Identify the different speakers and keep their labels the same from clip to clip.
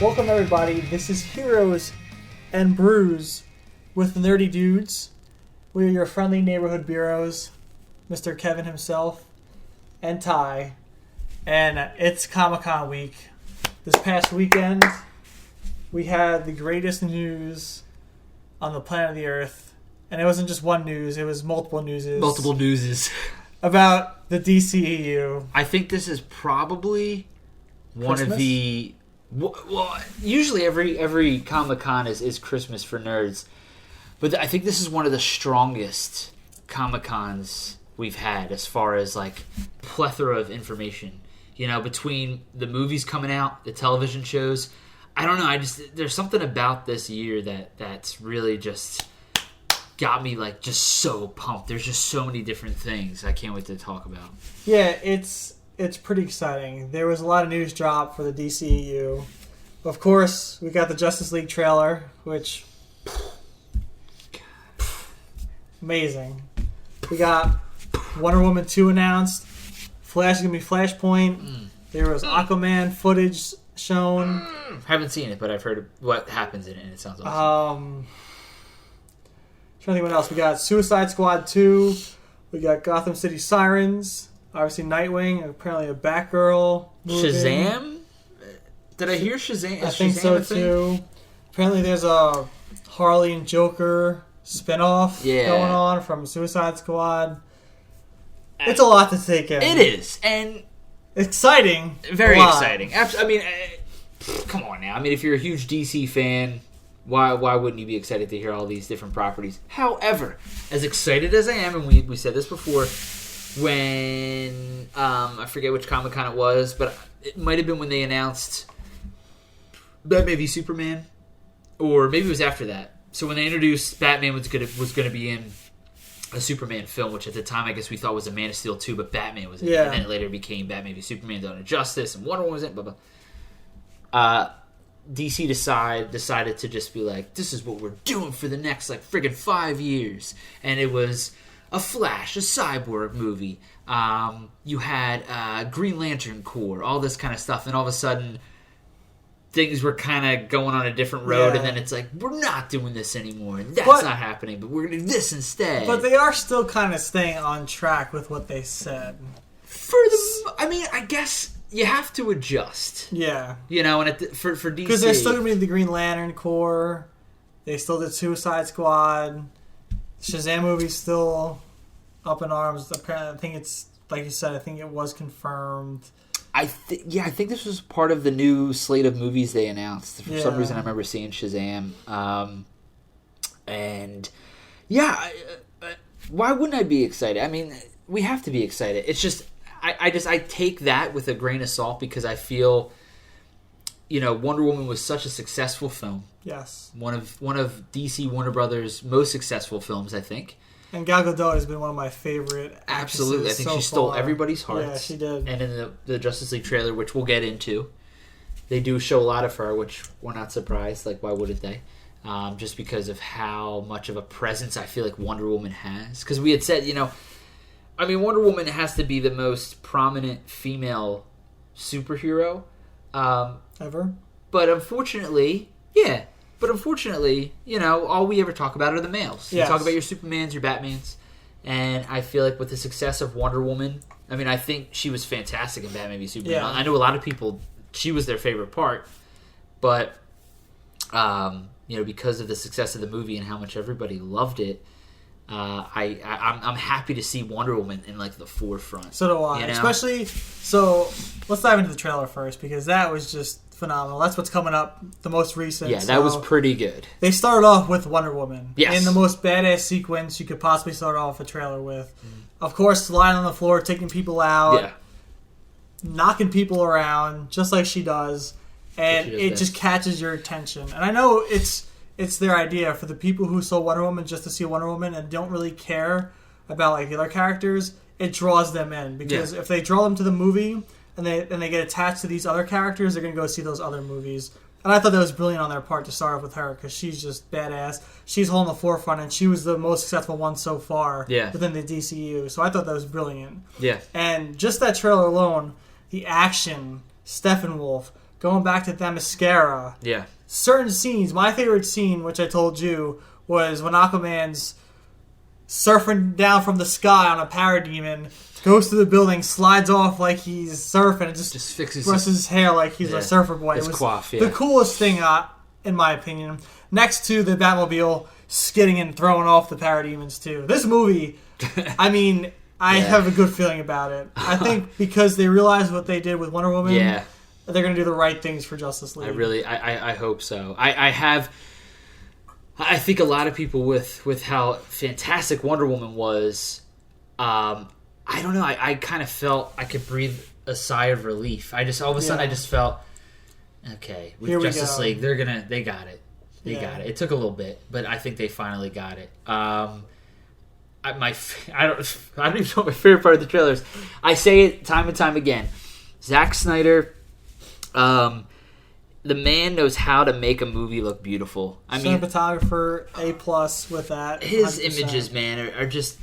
Speaker 1: Welcome everybody, this is Heroes and Brews with the Nerdy Dudes. We are your friendly neighborhood Beeroes, Mr. Kevin himself, and Ty. And it's Comic-Con week. This past weekend, we had the greatest news on the planet of the Earth. And it wasn't just one news, it was multiple newses.
Speaker 2: Multiple newses.
Speaker 1: About the DCEU.
Speaker 2: I think this is probably one of the... Well, usually every Comic-Con is Christmas for nerds. But I think this is one of the strongest Comic-Cons we've had as far as, like, plethora of information. You know, between the movies coming out, the television shows. I don't know, there's something about this year that's really just got me, like, just so pumped. There's just so many different things I can't wait to talk about.
Speaker 1: Yeah, it's pretty exciting. There was a lot of news drop for the DCEU. Of course, we got the Justice League trailer, which... amazing. We got Wonder Woman 2 announced. Flash is going to be Flashpoint. There was Aquaman footage shown.
Speaker 2: Haven't seen it, but I've heard what happens in it, and it sounds awesome.
Speaker 1: Trying to think what else. We got Suicide Squad 2. We got Gotham City Sirens. Obviously, Nightwing, apparently a Batgirl movie.
Speaker 2: Shazam? Did I hear Shazam?
Speaker 1: I think so, too. Apparently, there's a Harley and Joker spinoff going on from Suicide Squad. It's a lot to take in.
Speaker 2: It is. And
Speaker 1: exciting.
Speaker 2: Very exciting. I mean, come on now. I mean, if you're a huge DC fan, why wouldn't you be excited to hear all these different properties? However, as excited as I am, and we said this before... when I forget which Comic-Con it was, but it might have been when they announced Batman v Superman, or maybe it was after that. So when they introduced Batman was gonna be in a Superman film, which at the time I guess we thought was a Man of Steel 2, but Batman was in it, and then it later became Batman v Superman: Dawn of Justice, and Wonder Woman was in it. Blah blah. DC decided to just be like, this is what we're doing for the next like friggin' 5 years, and it was a Flash, a Cyborg movie. You had Green Lantern Corps, all this kind of stuff. And all of a sudden, things were kind of going on a different road. And then it's like, we're not doing this anymore. And that's not happening. But we're going to do this instead.
Speaker 1: But they are still kind of staying on track with what they said.
Speaker 2: I guess you have to adjust.
Speaker 1: Yeah.
Speaker 2: You know, and for DC.
Speaker 1: Because there's still going to be the Green Lantern Corps. They still did Suicide Squad. Shazam movie's still up in arms. Apparently, I think it's, like you said, I think it was confirmed.
Speaker 2: I think this was part of the new slate of movies they announced. For some reason, I remember seeing Shazam. Why wouldn't I be excited? I mean, we have to be excited. It's just, I take that with a grain of salt because I feel, you know, Wonder Woman was such a successful film.
Speaker 1: Yes.
Speaker 2: One of DC Warner Brothers' most successful films, I think.
Speaker 1: And Gal Gadot has been one of my favorite actresses.
Speaker 2: Absolutely. I think she stole everybody's hearts.
Speaker 1: Yeah, she did.
Speaker 2: And in the Justice League trailer, which we'll get into, they do show a lot of her, which we're not surprised. Like, why wouldn't they? Just because of how much of a presence I feel like Wonder Woman has. Because we had said, you know, I mean, Wonder Woman has to be the most prominent female superhero.
Speaker 1: Ever?
Speaker 2: But unfortunately, you know, all we ever talk about are the males.
Speaker 1: Yes.
Speaker 2: You talk about your Supermans, your Batmans. And I feel like with the success of Wonder Woman, I mean, I think she was fantastic in Batman v Superman.
Speaker 1: Yeah.
Speaker 2: I know a lot of people, she was their favorite part. But, you know, because of the success of the movie and how much everybody loved it, I'm happy to see Wonder Woman in, like, the forefront.
Speaker 1: So do I. You know? Especially, so let's dive into the trailer first, because that was just phenomenal. That's what's coming up, the most recent.
Speaker 2: Yeah, that was pretty good.
Speaker 1: They started off with Wonder Woman.
Speaker 2: Yes.
Speaker 1: In the most badass sequence you could possibly start off a trailer with. Of course, lying on the floor, taking people out, knocking people around, just like she does. And it just catches your attention. And I know it's their idea for the people who saw Wonder Woman just to see Wonder Woman and don't really care about like the other characters. It draws them in. Because if they draw them to the movie... and they get attached to these other characters, they're going to go see those other movies. And I thought that was brilliant on their part to start off with her, because she's just badass. She's holding the forefront, and she was the most successful one so far within the DCEU. So I thought that was brilliant.
Speaker 2: Yeah.
Speaker 1: And just that trailer alone, the action, Steppenwolf, going back to Themyscira.
Speaker 2: Yeah.
Speaker 1: Certain scenes, my favorite scene, which I told you, was when Aquaman's surfing down from the sky on a parademon, goes through the building, slides off like he's surfing, and just
Speaker 2: fixes
Speaker 1: his hair like he's a surfer boy.
Speaker 2: It was coif,
Speaker 1: the coolest thing, in my opinion, next to the Batmobile skidding and throwing off the parademons, too. This movie, I mean, I have a good feeling about it. I think because they realized what they did with Wonder Woman, they're going to do the right things for Justice League.
Speaker 2: I hope so. I think a lot of people with how fantastic Wonder Woman was, I don't know, I kind of felt I could breathe a sigh of relief. I just, all of a sudden, I just felt, okay, with Justice League, they got it. They got it. It took a little bit, but I think they finally got it. I don't even know what my favorite part of the trailer is. I say it time and time again. Zack Snyder, the man knows how to make a movie look beautiful. I mean,
Speaker 1: cinematographer A+ with that.
Speaker 2: His
Speaker 1: 100%.
Speaker 2: images, man, are just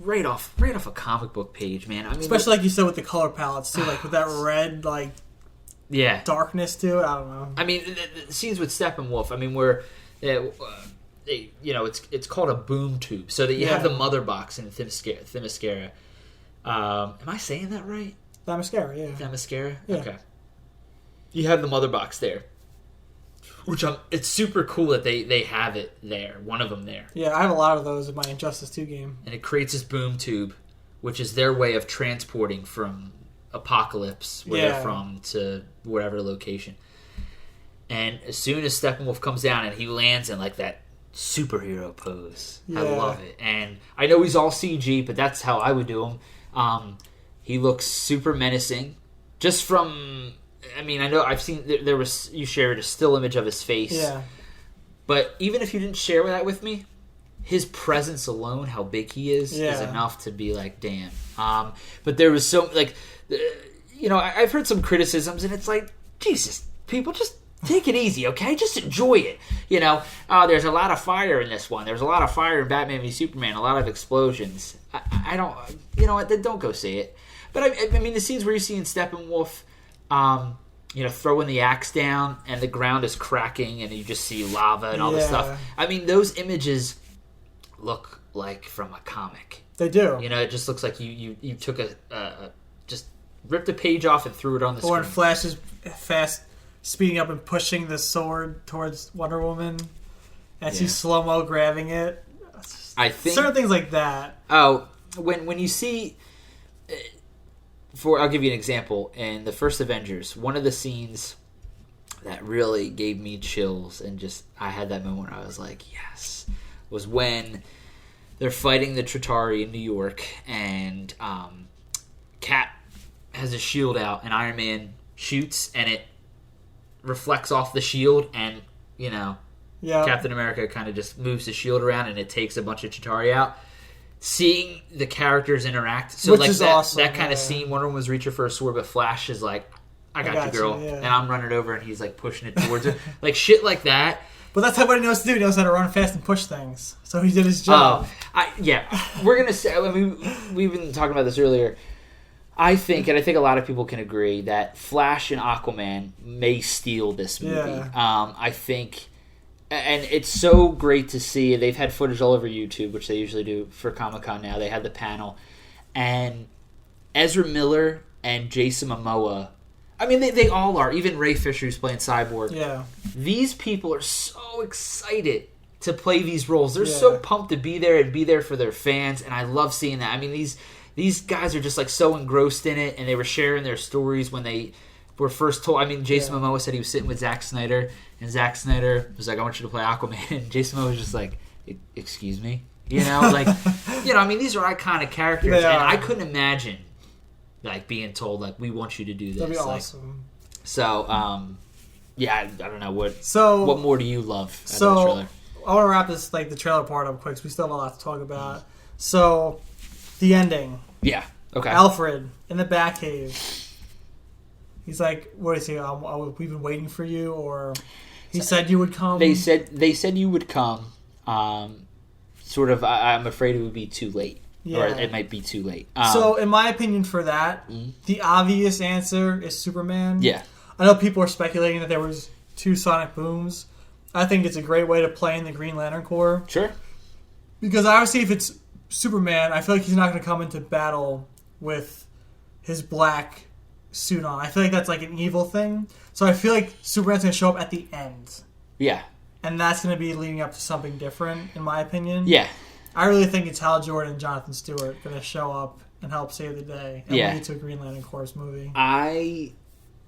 Speaker 2: right off a comic book page, man. I mean,
Speaker 1: especially like you said with the color palettes too, like with that red, like darkness to it. I don't know.
Speaker 2: I mean, the scenes with Steppenwolf. I mean, where it's called a boom tube, so that you have the mother box in Themyscira. Am I saying that right?
Speaker 1: Themyscira, yeah.
Speaker 2: Themyscira?
Speaker 1: Yeah.
Speaker 2: Okay. You have the mother box there. Which it's super cool that they have it there. One of them there.
Speaker 1: Yeah, I have a lot of those in my Injustice 2 game.
Speaker 2: And it creates this boom tube, which is their way of transporting from Apocalypse, where they're from, to whatever location. And as soon as Steppenwolf comes down and he lands in like that superhero pose, I love it. And I know he's all CG, but that's how I would do him. He looks super menacing. Just from, I mean, I know I've seen you shared a still image of his face.
Speaker 1: Yeah.
Speaker 2: But even if you didn't share that with me, his presence alone, how big he is enough to be like, damn. But there was so, like, I've heard some criticisms, and it's like, Jesus, people, just take it easy, okay? Just enjoy it. There's a lot of fire in this one. There's a lot of fire in Batman v Superman, a lot of explosions. I don't, what, don't go see it. But I mean, the scenes where you're seeing Steppenwolf, throwing the axe down and the ground is cracking and you just see lava and all this stuff. I mean, those images look like from a comic.
Speaker 1: They do.
Speaker 2: It just looks like you took just ripped a page off and threw it on the screen.
Speaker 1: Or Flash is fast speeding up and pushing the sword towards Wonder Woman and she's slow-mo grabbing it.
Speaker 2: I think
Speaker 1: certain things like that.
Speaker 2: Oh, when you see... I'll give you an example. In the first Avengers, one of the scenes that really gave me chills and just I had that moment where I was like, yes, was when they're fighting the Chitauri in New York and Cap has a shield out and Iron Man shoots and it reflects off the shield and, Captain America kind of just moves the shield around and it takes a bunch of Chitauri out. Seeing the characters interact, so
Speaker 1: which
Speaker 2: like
Speaker 1: is
Speaker 2: that,
Speaker 1: awesome,
Speaker 2: that kind of scene, Wonder Woman was reaching for a sword, but Flash is like, I got you, girl. And I'm running over and he's like pushing it towards her. Like shit like that.
Speaker 1: But that's what he knows to do. He knows how to run fast and push things. So he did his job.
Speaker 2: We're going to say, I mean, we've been talking about this earlier. I think a lot of people can agree that Flash and Aquaman may steal this movie.
Speaker 1: Yeah.
Speaker 2: I think... And it's so great to see. They've had footage all over YouTube, which they usually do for Comic-Con now. They had the panel. And Ezra Miller and Jason Momoa, I mean, they all are. Even Ray Fisher, who's playing Cyborg.
Speaker 1: Yeah.
Speaker 2: These people are so excited to play these roles. They're so pumped to be there and be there for their fans. And I love seeing that. I mean, these guys are just like so engrossed in it. And they were sharing their stories when they were first told. I mean, Jason Momoa said he was sitting with Zack Snyder. And Zack Snyder was like, I want you to play Aquaman. And Jason Momoa was just like, excuse me? I mean, these are iconic characters. And I couldn't imagine, like, being told, like, we want you to do this.
Speaker 1: That'd be awesome.
Speaker 2: I don't know. What more do you love out of the trailer?
Speaker 1: I want to wrap this, like, the trailer part up quick, because we still have a lot to talk about. So, the ending.
Speaker 2: Yeah. Okay.
Speaker 1: Alfred in the Batcave. He's like, what is he? We've been waiting for you, or... He said you would come.
Speaker 2: They said you would come. I'm afraid it would be too late. or it might be too late.
Speaker 1: So, in my opinion, for that, the obvious answer is Superman.
Speaker 2: Yeah,
Speaker 1: I know people are speculating that there was 2 sonic booms. I think it's a great way to play in the Green Lantern Corps.
Speaker 2: Sure.
Speaker 1: Because obviously, if it's Superman, I feel like he's not going to come into battle with his black suit on. I feel like that's like an evil thing. So I feel like Superman's going to show up at the end.
Speaker 2: Yeah.
Speaker 1: And that's going to be leading up to something different, in my opinion.
Speaker 2: Yeah.
Speaker 1: I really think it's Hal Jordan and Jonathan Stewart going to show up and help save the day and lead to a Green Lantern Corps movie.
Speaker 2: I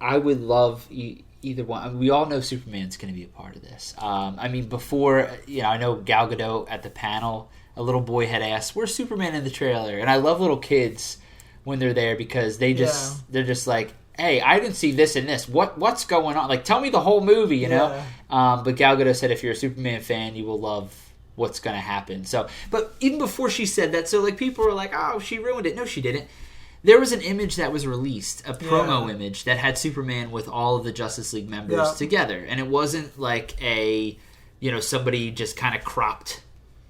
Speaker 2: would love either one. I mean, we all know Superman's going to be a part of this. I mean, before, I know Gal Gadot at the panel, a little boy had asked, "Where's Superman in the trailer?" And I love little kids when they're there because they're just like, "Hey, I didn't see this and this. What's going on? Like, tell me the whole movie, you know?" But Gal Gadot said, "If you're a Superman fan, you will love what's going to happen." So, but even before she said that, so like people were like, "Oh, she ruined it." No, she didn't. There was an image that was released, a promo image that had Superman with all of the Justice League members together, and it wasn't like somebody just kind of cropped,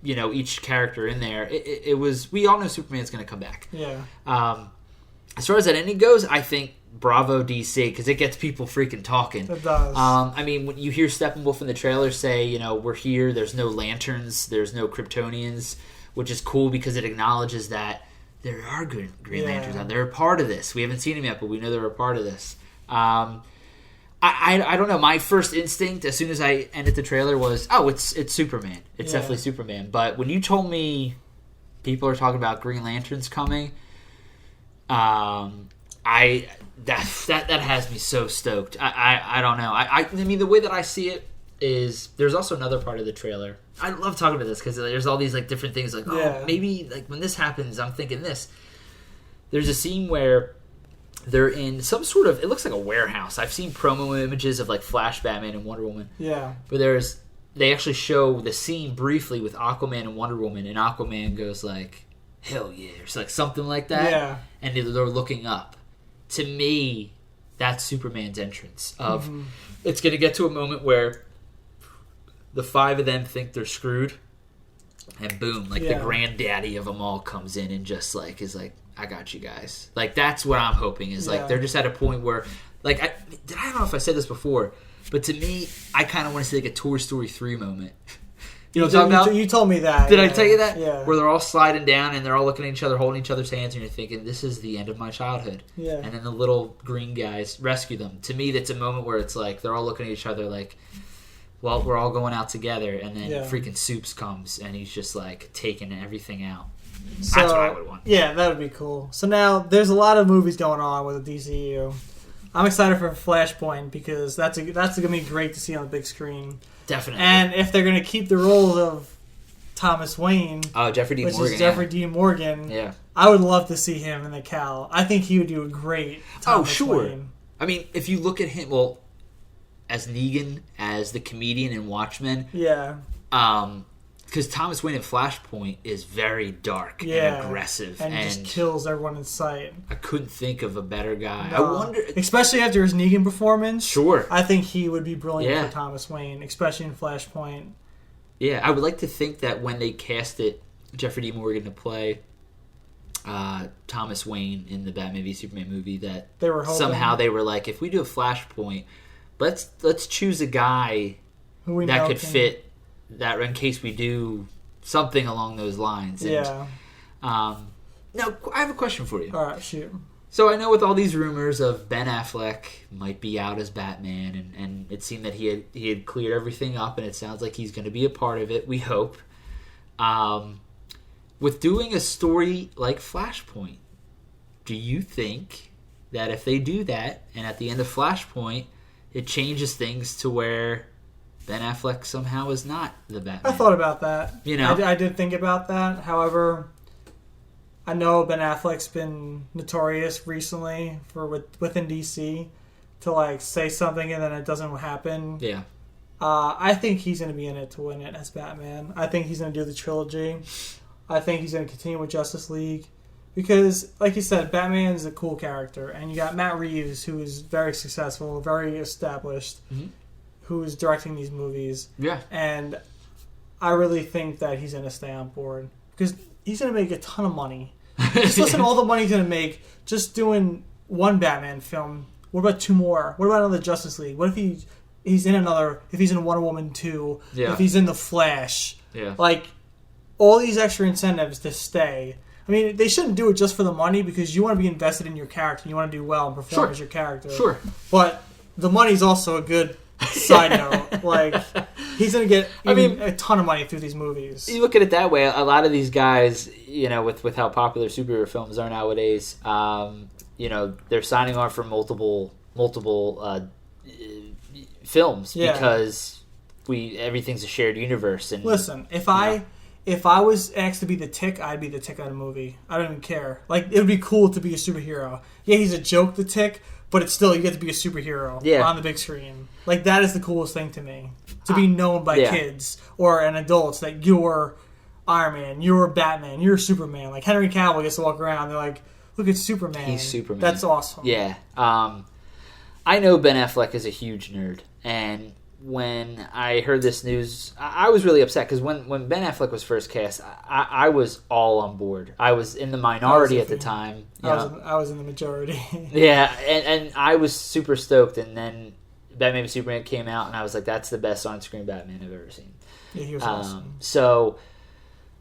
Speaker 2: each character in there. It was. We all know Superman's going to come back.
Speaker 1: Yeah.
Speaker 2: As far as that ending goes, I think bravo DC because it gets people freaking talking.
Speaker 1: It does.
Speaker 2: I mean, when you hear Steppenwolf in the trailer say, we're here. There's no lanterns. There's no Kryptonians, which is cool because it acknowledges that there are Green Lanterns out there. They're a part of this. We haven't seen them yet, but we know they're a part of this. I don't know. My first instinct, as soon as I ended the trailer, was, it's Superman. It's definitely Superman. But when you told me people are talking about Green Lanterns coming, that has me so stoked. I don't know. I mean, the way that I see it is there's also another part of the trailer. I love talking about this because there's all these like different things like, maybe like when this happens, I'm thinking this. There's a scene where they're in some sort of, it looks like a warehouse. I've seen promo images of like Flash, Batman, and Wonder Woman.
Speaker 1: Yeah.
Speaker 2: But they actually show the scene briefly with Aquaman and Wonder Woman, and Aquaman goes like, "Hell yeah," or like something like that.
Speaker 1: Yeah.
Speaker 2: And they're looking up. To me, that's Superman's entrance. It's going to get to a moment where the 5 of them think they're screwed, and boom, like the granddaddy of them all comes in and just like is like, "I got you guys." Like that's what I'm hoping is like they're just at a point where, like, I don't know if I said this before, but to me, I kind of want to see like a Toy Story 3 moment. You know what I'm talking about?
Speaker 1: You told me that.
Speaker 2: Did I tell you that?
Speaker 1: Yeah.
Speaker 2: Where they're all sliding down and they're all looking at each other, holding each other's hands, and you're thinking, this is the end of my childhood.
Speaker 1: Yeah.
Speaker 2: And then the little green guys rescue them. To me, that's a moment where it's like they're all looking at each other like, well, we're all going out together, and then freaking Soups comes and he's just like taking everything out. So, that's what I would want.
Speaker 1: Yeah, that would be cool. So now there's a lot of movies going on with the DCEU. I'm excited for Flashpoint because that's going to be great to see on the big screen.
Speaker 2: Definitely.
Speaker 1: And if they're going to keep the roles of Thomas Wayne,
Speaker 2: Jeffrey D. Morgan,
Speaker 1: which is Jeffrey D. Morgan, I would love to see him in the Cal. I think he would do a great Thomas Wayne.
Speaker 2: I mean, if you look at him, well, as Negan, as the comedian in Watchmen, because Thomas Wayne in Flashpoint is very dark and aggressive
Speaker 1: and just kills everyone in sight.
Speaker 2: I couldn't think of a better guy.
Speaker 1: No.
Speaker 2: I wonder,
Speaker 1: especially after his Negan performance.
Speaker 2: Sure,
Speaker 1: I think he would be brilliant for Thomas Wayne, especially in Flashpoint.
Speaker 2: Yeah, I would like to think that when they casted Jeffrey D. Morgan to play Thomas Wayne in the Batman v Superman movie, that they were somehow they were like, if we do a Flashpoint, let's choose a guy that could fit that in case we do something along those lines. And, now, I have a question for you.
Speaker 1: All right, shoot.
Speaker 2: So I know with all these rumors of Ben Affleck might be out as Batman, and it seemed that he had cleared everything up, and it sounds like he's going to be a part of it, we hope. With doing a story like Flashpoint, do you think that if they do that, and at the end of Flashpoint, it changes things to where Ben Affleck somehow is not the Batman?
Speaker 1: I thought about that.
Speaker 2: You know,
Speaker 1: I did think about that. However, I know Ben Affleck's been notorious recently for within DC to like say something and then it doesn't happen.
Speaker 2: Yeah.
Speaker 1: I think he's going to be in it to win it as Batman. I think he's going to do the trilogy. I think he's going to continue with Justice League because, like you said, Batman is a cool character, and you got Matt Reeves, who is very successful, very established, who is directing these movies.
Speaker 2: Yeah.
Speaker 1: And I really think that he's going to stay on board. because he's going to make a ton of money. Just listen to all the money he's going to make just doing one Batman film. What about 2 more? What about another Justice League? What if he's in another, if he's in Wonder Woman 2, if he's in The Flash?
Speaker 2: Yeah.
Speaker 1: Like, all these extra incentives to stay. I mean, they shouldn't do it just for the money because you want to be invested in your character. You want to do well and perform as your character.
Speaker 2: Sure.
Speaker 1: But the money's also a good side note. Like, he's going to get a ton of money through these movies.
Speaker 2: You look at it that way, a lot of these guys, with how popular superhero films are nowadays, they're signing on for multiple films because everything's a shared universe. And
Speaker 1: listen, if I was asked to be the Tick, I'd be the Tick on a movie. I don't even care. Like, it would be cool to be a superhero. Yeah, he's a joke, the Tick, but it's still, you get to be a superhero on the big screen. Like, that is the coolest thing to me. To be known by kids or an adults that you're Iron Man, you're Batman, you're Superman. Like, Henry Cavill gets to walk around, they're like, look at Superman.
Speaker 2: He's Superman.
Speaker 1: That's awesome.
Speaker 2: Yeah. I know Ben Affleck is a huge nerd, and when I heard this news, I was really upset because when Ben Affleck was first cast, I was all on board. I was in the minority at the time.
Speaker 1: I was in the majority.
Speaker 2: Yeah, and I was super stoked, and then Batman v Superman came out, and I was like, that's the best on-screen Batman I've ever seen.
Speaker 1: Yeah, he was awesome.
Speaker 2: So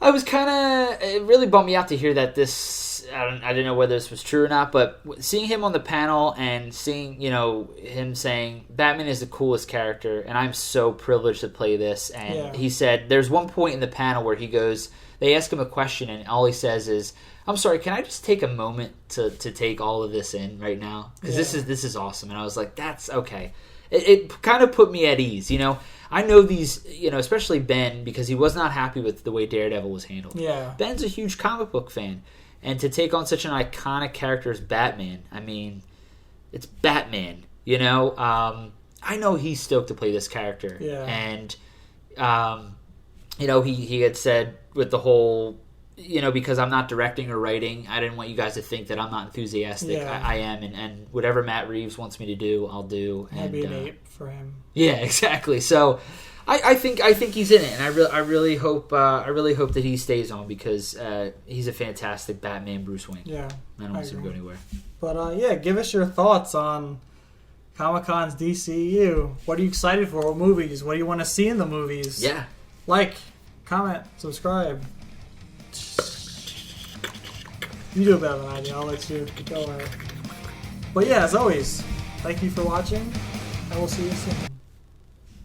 Speaker 2: I was it really bummed me out to hear that this, I didn't know whether this was true or not, but seeing him on the panel and seeing, him saying, Batman is the coolest character, and I'm so privileged to play this. And he said, there's one point in the panel where he goes, they ask him a question, and all he says is, I'm sorry, can I just take a moment to take all of this in right now? Because this is awesome. And I was like, that's okay. It kind of put me at ease, I know these, especially Ben, because he was not happy with the way Daredevil was handled.
Speaker 1: Yeah.
Speaker 2: Ben's a huge comic book fan. And to take on such an iconic character as Batman, I mean, it's Batman, I know he's stoked to play this character.
Speaker 1: Yeah.
Speaker 2: And, he had said with the whole, because I'm not directing or writing, I didn't want you guys to think that I'm not enthusiastic.
Speaker 1: Yeah.
Speaker 2: I am, and whatever Matt Reeves wants me to do, I'll do.
Speaker 1: That'd be an ape for him.
Speaker 2: Yeah, exactly. So, I think he's in it, and I really hope that he stays on because he's a fantastic Batman Bruce Wayne.
Speaker 1: Yeah,
Speaker 2: I don't want to see him go anywhere.
Speaker 1: But give us your thoughts on Comic-Con's DCEU. What are you excited for? What movies? What do you want to see in the movies?
Speaker 2: Yeah,
Speaker 1: like, comment, subscribe. You do a better than I do. I'll let you go ahead. But yeah, as always, thank you for watching, and we'll see you soon.